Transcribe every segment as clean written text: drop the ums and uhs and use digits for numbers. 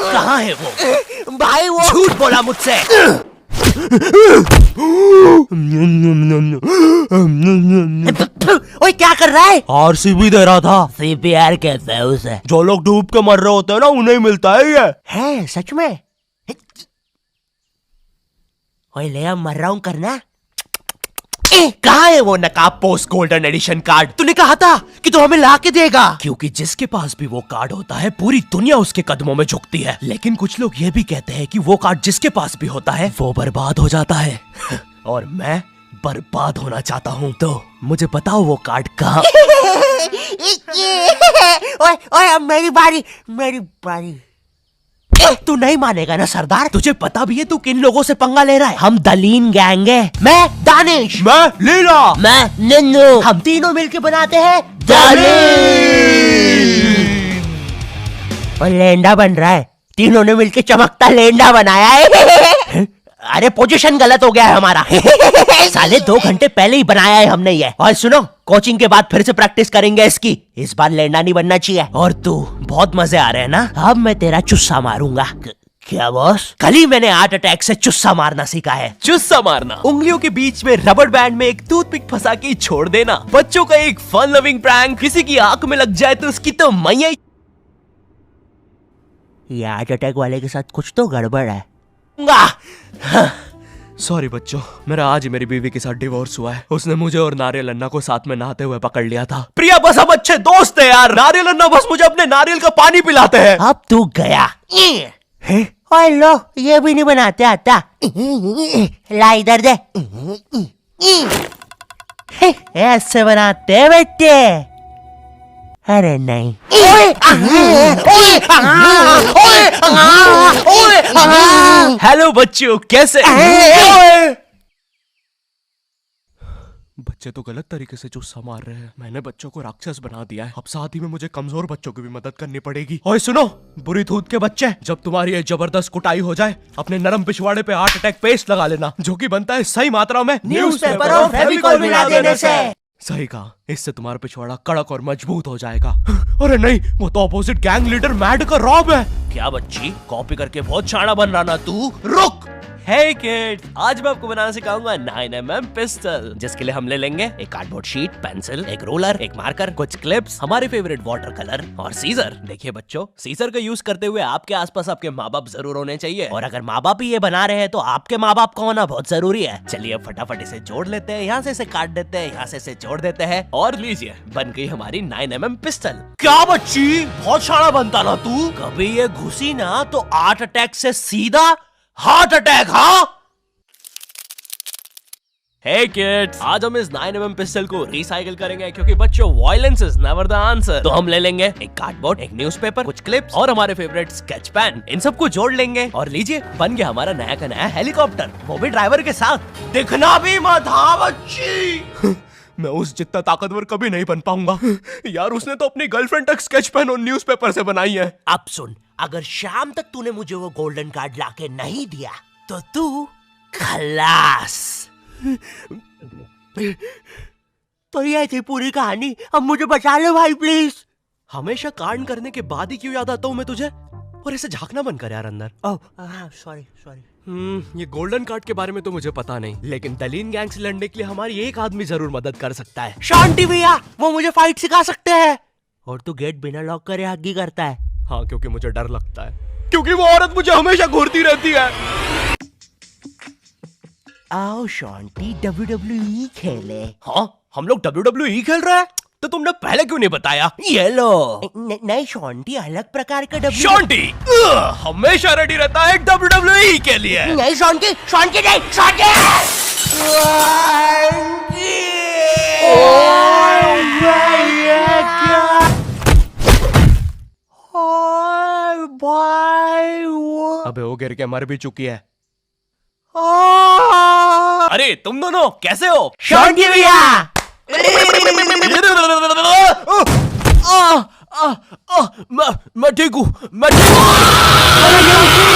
कहाँ है वो? भाई वो झूठ बोला मुझसे। ओए क्या कर रहा है? आरसीबी दे रहा था। सीपीआर कहते हैं उसे। जो लोग डूब के मर रहे होते हैं ना, उन्हें मिलता है ये। है सच में? ओए ले अब मर रहा हूँ करना। कहाँ है वो नकाब पोस्ट गोल्डन एडिशन कार्ड? तूने कहा था कि तू हमें ला के देगा। क्योंकि जिसके पास भी वो कार्ड होता है, पूरी दुनिया उसके कदमों में झुकती है। लेकिन कुछ लोग ये भी कहते हैं कि वो कार्ड जिसके पास भी होता है वो बर्बाद हो जाता है। और मैं बर्बाद होना चाहता हूँ, तो मुझे बताओ वो कार्ड कहाँ? ओए ओए अब मेरी बारी। तू नहीं मानेगा ना सरदार? तुझे पता भी है तू किन लोगों से पंगा ले रहा है? हम दलीन गैंग है। मैं दानिश, मैं लीला, मैं नन्नू, हम तीनों मिलके बनाते हैं और लेंडा बन रहा है। तीनों ने मिलके चमकता लेंडा बनाया है। अरे पोजीशन गलत हो गया है हमारा। साले 2 घंटे पहले ही बनाया है हमने ये। और सुनो, कोचिंग के बाद फिर से प्रैक्टिस करेंगे इसकी। इस बार लेंडा नहीं बनना चाहिए। और तू बहुत मजे आ रहे हैं ना? अब मैं तेरा चुस्सा मारूंगा। क्या बॉस? कल ही मैंने हार्ट अटैक से चुस्सा मारना सीखा है। चुस्सा मारना उंगलियों के बीच में रबर बैंड में एक टूथपिक फंसा के छोड़ देना। बच्चों का एक फन लविंग प्रैंक। किसी की आंख में लग जाए तो उसकी तो मैया। ये हार्ट अटैक वाले के साथ कुछ तो गड़बड़ है। सॉरी बच्चों, मेरा आज ही मेरी बीवी के साथ डिवोर्स हुआ है। उसने मुझे और नारियल अन्ना को साथ में नहाते हुए पकड़ लिया था। प्रिया बस हम अच्छे दोस्त हैं यार। नारियल अन्ना बस मुझे अपने नारियल का पानी पिलाते हैं। अब तू गया। ओए लो, ये भी नहीं बनाते आता। ला इधर दे। ऐसे बनाते हैं बेटे। अरे नहीं। हेलो बच्चों, कैसे? बच्चे तो गलत तरीके से चुस्सा मार रहे हैं। मैंने बच्चों को राक्षस बना दिया है। अब साथ ही में मुझे कमजोर बच्चों की भी मदद करनी पड़ेगी। ओए सुनो, बुरी धूत के बच्चे, जब तुम्हारी ये जबरदस्त कुटाई हो जाए, अपने नरम पिछवाड़े पे हार्ट अटैक पेस्ट लगा लेना, जो कि बनता है सही मात्रा में न्यूज़पेपर और फेविकोल मिला देने से। सही कहा, इससे तुम्हारा पिछवाड़ा कड़क और मजबूत हो जाएगा। अरे नहीं, वो तो अपोजिट गैंग लीडर मैड का रॉब है। क्या बच्ची, कॉपी करके बहुत शाना बन रहा ना तू? रुक। हे किड, आज मैं आपको बनाना सिखाऊंगा 9mm पिस्टल, जिसके लिए हम ले लेंगे एक कार्डबोर्ड शीट, पेंसिल, एक रोलर, एक मार्कर, कुछ क्लिप्स, हमारे फेवरेट वाटर कलर और सीजर। देखिए बच्चों, सीजर का यूज करते हुए आपके आसपास आपके माँ बाप जरूर होने चाहिए। और अगर माँ बाप ही ये बना रहे हैं तो आपके माँ बाप का होना बहुत जरूरी है। चलिए अब फटाफट इसे जोड़ लेते हैं। यहाँ से इसे काट देते हैं, यहाँ से इसे जोड़ देते हैं और लीजिए, बन गई हमारी 9mm पिस्टल। क्या बच्ची, बहुत शाना बनता ना तू? कभी ये घुसी ना तो हार्ट अटैक से सीधा हार्ट अटैक। हाँ हे किड्स, आज हम इस 9mm पिस्टल को रिसाइकिल करेंगे, क्योंकि बच्चों violence is never the answer. तो हम ले लेंगे एक कार्डबोर्ड, एक न्यूज़पेपर, कुछ क्लिप्स और हमारे फेवरेट स्केच पेन। इन सबको जोड़ लेंगे और लीजिए, बन गया हमारा नया का नया हेलीकॉप्टर, वो भी ड्राइवर के साथ। दिखना भी मत। हाँ बच्ची। मैं उस जितना ताकतवर कभी नहीं बन पाऊंगा यार। उसने तो अपनी गर्लफ्रेंड तक स्केच पेन और न्यूज़पेपर से बनाई है। अब सुन, अगर शाम तक तूने मुझे वो गोल्डन कार्ड लाके नहीं दिया तो तू खलास। तो ये थी पूरी कहानी। अब मुझे बचा लो भाई प्लीज। हमेशा कांड करने के बाद ही क्यों याद आता हूँ मैं तुझे? और इसे झांकना बंद कर यार अंदर। Oh sorry. ये गोल्डन कार्ड के बारे में तो मुझे पता नहीं, लेकिन दलीन गैंग से लड़ने के लिए हमारी एक आदमी जरूर मदद कर सकता है। शांति भैया, वो मुझे फाइट सिखा सकते हैं। और तू गेट बिना लॉक करे हग्गी करता है। हाँ, क्योंकि मुझे डर लगता है, क्योंकि वो औरत मुझे हमेशा घूरती रहती है। आओ शांति, WWE खेले। हाँ, हम लोग WWE खेल रहे हैं? तो तुमने पहले क्यों नहीं बताया? ये लो। नहीं शांति, अलग प्रकार का WWE। शांति हमेशा रेडी रहता है WWE के लिए। नहीं शांति नहीं शांति। अबे वो गिर के मर भी चुकी है। अरे तुम दोनों कैसे हो? शांति भैया। मैं ठीक हूँ, मैं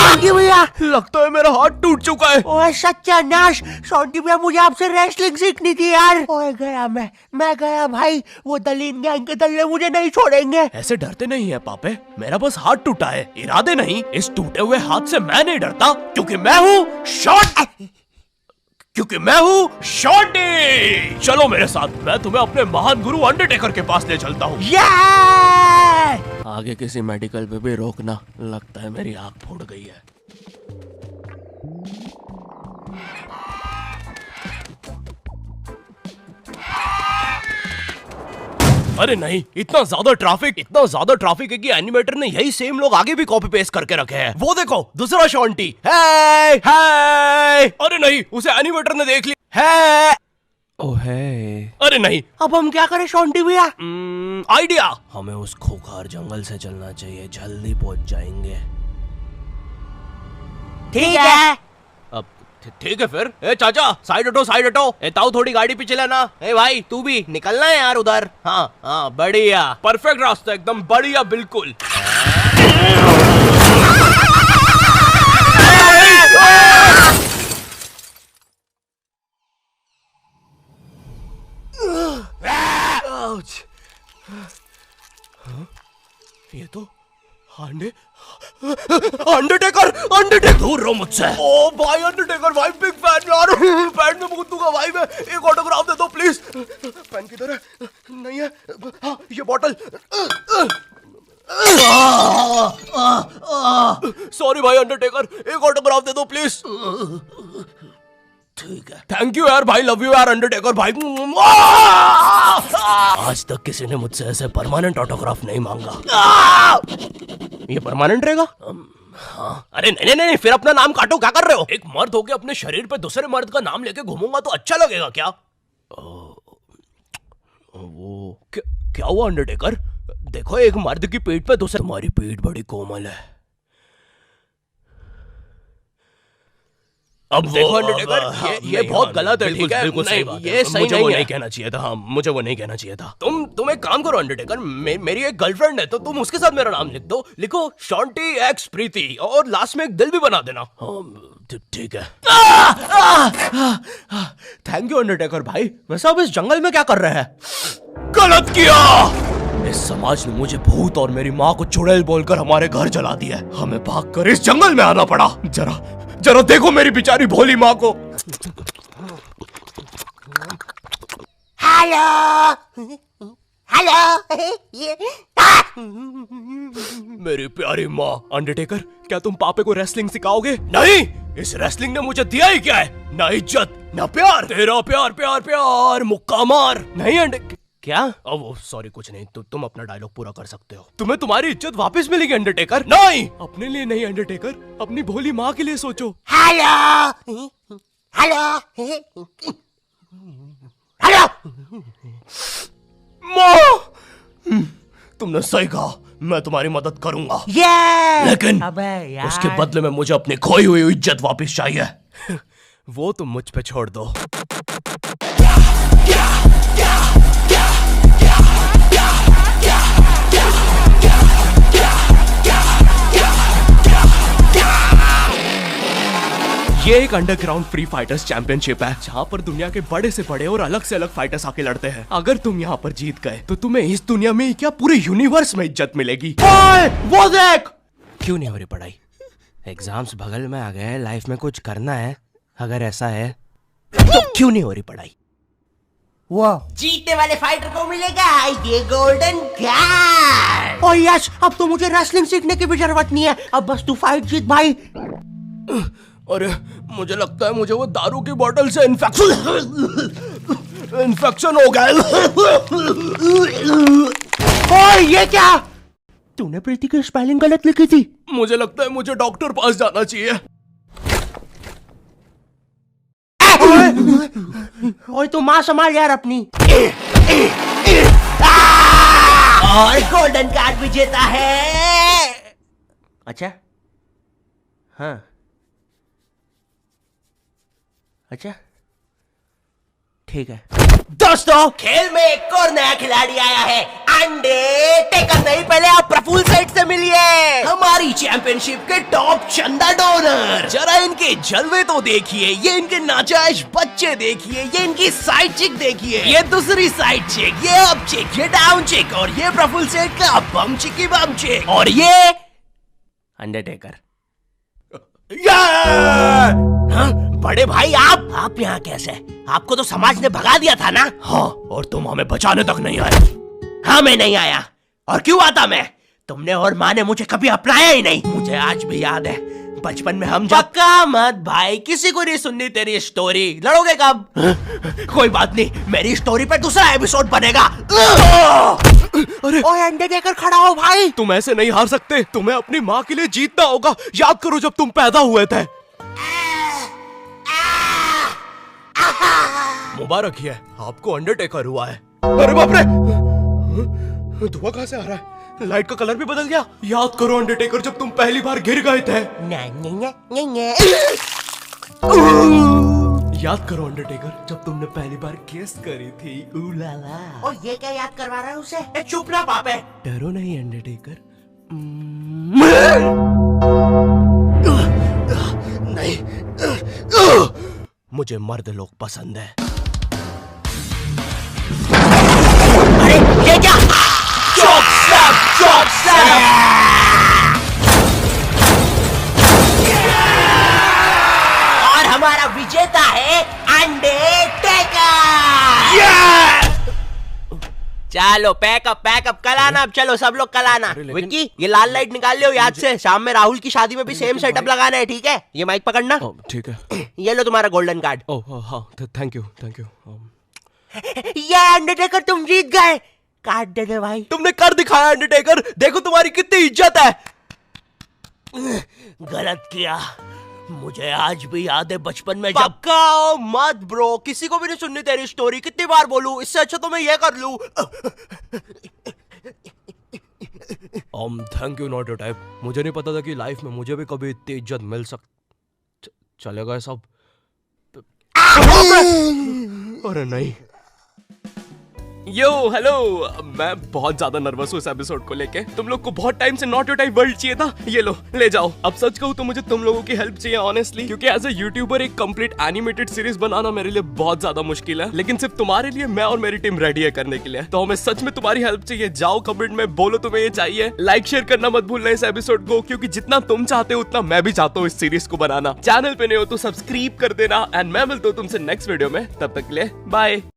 शॉन्टी भैया, लगता है मेरा हाथ टूट चुका है। ओए सत्यानाश, शॉन्टी भैया मुझे आपसे रेसलिंग सीखनी थी यार। ओए गया मैं गया भाई, वो दलीन गैंग के दल्ले मुझे नहीं छोड़ेंगे। ऐसे डरते नहीं है पापे, मेरा बस हाथ टूटा है, इरादे नहीं। इस टूटे हुए हाथ से मैं नहीं डरता, क्योंकि मैं हूँ शॉन्टी। चलो मेरे साथ, मैं तुम्हें अपने महान गुरु अंडरटेकर के पास ले चलता हूँ। आगे किसी मेडिकल पे भी रोकना, लगता है मेरी आंख फूट गई है। अरे नहीं, इतना ज्यादा ट्रैफिक है कि एनिमेटर ने यही सेम लोग आगे भी कॉपी पेस्ट करके रखे हैं। वो देखो, दूसरा शॉन्टी। हे अरे नहीं, उसे एनिमेटर ने देख लिया है। ओह है, अरे नहीं, अब हम क्या करें शॉन्टी भैया? आइडिया, हमें उस खूंखार जंगल से चलना चाहिए, जल्दी पहुंच जाएंगे। ठीक है। अब ठीक है फिर। ए चाचा, साइड हटो। ए ताऊ, थोड़ी गाड़ी पीछे लेना। ए भाई, तू भी निकलना है यार उधर। हाँ, बढ़िया, परफेक्ट रास्ता, एकदम बढ़िया, बिल्कुल। ये तो अंडरटेकर दूर रहो मुझसे। ओ भाई अंडरटेकर भाई, बिग फैन यार, पैन में बहुत दूंगा भाई मैं। एक ऑटोग्राफ दे दो प्लीज। पैन किधर है? नहीं है। हाँ, ये बॉटल। सॉरी भाई अंडरटेकर, एक ऑटोग्राफ दे दो प्लीज। ठीक है, थैंक यू यार भाई, लव यू यार अंडरटेकर भाई। आज तक किसी ने मुझसे ऐसे परमानेंट ऑटोग्राफ नहीं मांगा। ये परमानेंट रहेगा? हाँ। अरे नहीं, फिर अपना नाम काटो, क्या कर रहे हो? एक मर्द होके अपने शरीर पे दूसरे मर्द का नाम लेके घूमूंगा तो अच्छा लगेगा क्या? वो क्या हुआ अंडरटेकर? देखो, एक मर्द की पीठ पे दूसरे। तुम्हारी पीठ बड़ी कोमल है। अब देखो अंडरटेकर, ये बहुत गलत है, ठीक है? बिल्कुल सही बात है। ये सही नहीं है। नहीं कहना चाहिए था। हाँ, मुझे वो नहीं कहना चाहिए था। तुम एक काम करो अंडरटेकर, मेरी एक गर्लफ्रेंड है, तो तुम उसके साथ मेरा नाम लिख दो। लिखो शॉन्टी एक्स प्रीति, और लास्ट में एक दिल भी बना देना। ठीक है। थैंक यू अंडरटेकर भाई। वैसे अब इस जंगल में क्या कर रहे हैं? गलत किया। इस समाज ने मुझे भूत और मेरी माँ को चुड़ैल बोलकर हमारे घर जला दिया। हमें भागकर इस जंगल में आना पड़ा। जरा देखो मेरी बेचारी भोली माँ को। हेलो। मेरी प्यारी माँ। अंडरटेकर, क्या तुम पापे को रेसलिंग सिखाओगे? नहीं, इस रेसलिंग ने मुझे दिया ही क्या है? ना इज्जत, ना प्यार। तेरा प्यार मुक्का मार। नहीं क्या? वो सॉरी, कुछ नहीं। तुम अपना डायलॉग पूरा कर सकते हो। तुम्हें तुम्हारी इज्जत वापस मिलेगी अंडरटेकर। नहीं, अपने लिए नहीं अंडरटेकर, अपनी भोली माँ के लिए सोचो। हेलो। माँ, तुमने सही कहा, मैं तुम्हारी मदद करूंगा। लेकिन उसके बदले में मुझे अपनी खोई हुई इज्जत वापस चाहिए। वो तुम मुझ पे छोड़ दो। ये एक अंडरग्राउंड फ्री फाइटर्स चैंपियनशिप है, जहाँ पर दुनिया के बड़े से बड़े और अलग से अलग फाइटर्स आके लड़ते हैं। अगर तुम यहाँ पर जीत गए तो तुम्हें इस दुनिया में क्या, पूरे यूनिवर्स में इज्जत मिलेगी। वो देख। क्यों नहीं हो रही पढ़ाई? एग्जाम्स बगल में आ गए, लाइफ में कुछ करना है। अगर ऐसा है तो क्यों नहीं हो रही पढ़ाई? वो जीतने वाले फाइटर को मिलेगा ये गोल्डन कार्ड। ओह यस, अब तो मुझे रेसलिंग सीखने की भी जरूरत नहीं है। अब बस तू फाइट जीत भाई। अरे मुझे लगता है मुझे वो दारू की बोतल से इन्फेक्शन हो गया। ओए ये क्या? तूने प्रीति की स्पेलिंग गलत लिखी थी। मुझे लगता है मुझे डॉक्टर पास जाना चाहिए। ओए तू माँ संभाल यार अपनी। और गोल्डन कार्ड विजेता है। अच्छा, हाँ, अच्छा, ठीक है। दोस्तों, खेल में एक और नया खिलाड़ी आया है। अंडरटेकर नहीं भाई पहले आप प्रफुल्ल सेठ से मिलिए, हमारी चैंपियनशिप के टॉप चंदा डोनर। जरा इनके जलवे तो देखिए, ये इनके नाजायज बच्चे देखिए, ये इनकी साइड चिक देखिए, ये दूसरी साइड चिक, ये अप चिक, ये डाउन चिक, और ये प्रफुल्ल सेठ का बम चिकी बम चिक, और ये अंडरटेकर। हाँ? बड़े भाई आप यहाँ कैसे? आपको तो समाज ने भगा दिया था ना? हाँ, और तुम हमें बचाने तक नहीं आए। हाँ, मैं नहीं आया। और क्यों आता मैं? तुमने और माँ ने मुझे कभी अपनाया ही नहीं। मुझे आज भी याद है, बचपन में हम पक्का मत भाई, किसी को नहीं सुननी तेरी स्टोरी। लड़ोगे कब? कोई बात नहीं, मेरी स्टोरी पर दूसरा एपिसोड बनेगा। अरे ओए अंडरटेकर खड़ा हो भाई। तुम ऐसे नहीं हार सकते, तुम्हें अपनी माँ के लिए जीतना होगा। याद करो जब तुम पैदा हुए थे। मुबारक है, आपको अंडरटेकर हुआ है। अरे बाप रे, धुआं कहां से आ रहा है? लाइट का कलर भी बदल गया। याद करो अंडरटेकर, जब तुम पहली बार गिर गए थे। याद करो अंडरटेकर, जब तुमने पहली बार किस करी थी। उलाला। और ये क्या याद करवा रहा है उसे? चुप ना पापे। डरो नहीं अंडरटेकर। नहीं, मुझे मर्द लोग पसंद है। अरे ये क्या? चौक और हमारा विजेता है अंडरटेकर। चलो पैकअप कल आना। अब चलो सब लोग कल आना। विक्की, ये लाल लाइट निकाल लियो याद से। शाम में राहुल की शादी में भी सेम सेटअप लगाना है, ठीक है? ये माइक पकड़ना। ठीक है। ये लो तुम्हारा गोल्डन कार्ड। ओह हाँ, थैंक यू। ये अंडरटेकर तुम जीत गए। कार्ड दे दे भाई। तुमने कर दिखाया अंडरटेकर, देखो तुम्हारी कितनी इज्जत है। गलत किया, मुझे आज भी याद है बचपन में जब। पक्का मत ब्रो, किसी को भी नहीं सुननी तेरी स्टोरी। कितनी बार बोलूं? इससे अच्छा तो मैं ये कर लूं। Thank you not your type. मुझे नहीं पता था कि लाइफ में मुझे भी कभी इतनी इज्जत मिल चलेगा सब। अरे नहीं। यो हेलो, मैं बहुत ज्यादा नर्वस हूँ इस एपिसोड को लेके। तुम लोग को बहुत टाइम से नॉट योर टाइप वर्ल्ड चाहिए था। ये लो, ले जाओ। अब सच कहूँ तो मुझे तुम लोगों की हेल्प चाहिए ऑनेस्टली, क्योंकि एज ए यूट्यूबर एक कंप्लीट एनिमेटेड सीरीज बनाना मेरे लिए बहुत ज्यादा मुश्किल है। लेकिन सिर्फ तुम्हारे लिए मैं और मेरी टीम रेडी है करने के लिए। तो हमें सच में तुम्हारी हेल्प चाहिए। जाओ कमेंट में बोलो तुम्हें ये चाहिए। लाइक शेयर करना मत भूलना इस एपिसोड को, क्योंकि जितना तुम चाहते हो उतना मैं भी चाहता हूँ इस सीरीज को बनाना। चैनल पे नहीं हो तो सब्सक्राइब कर देना। एंड मैं मिलता हूँ तुमसे नेक्स्ट वीडियो में। तब तक के लिए बाय।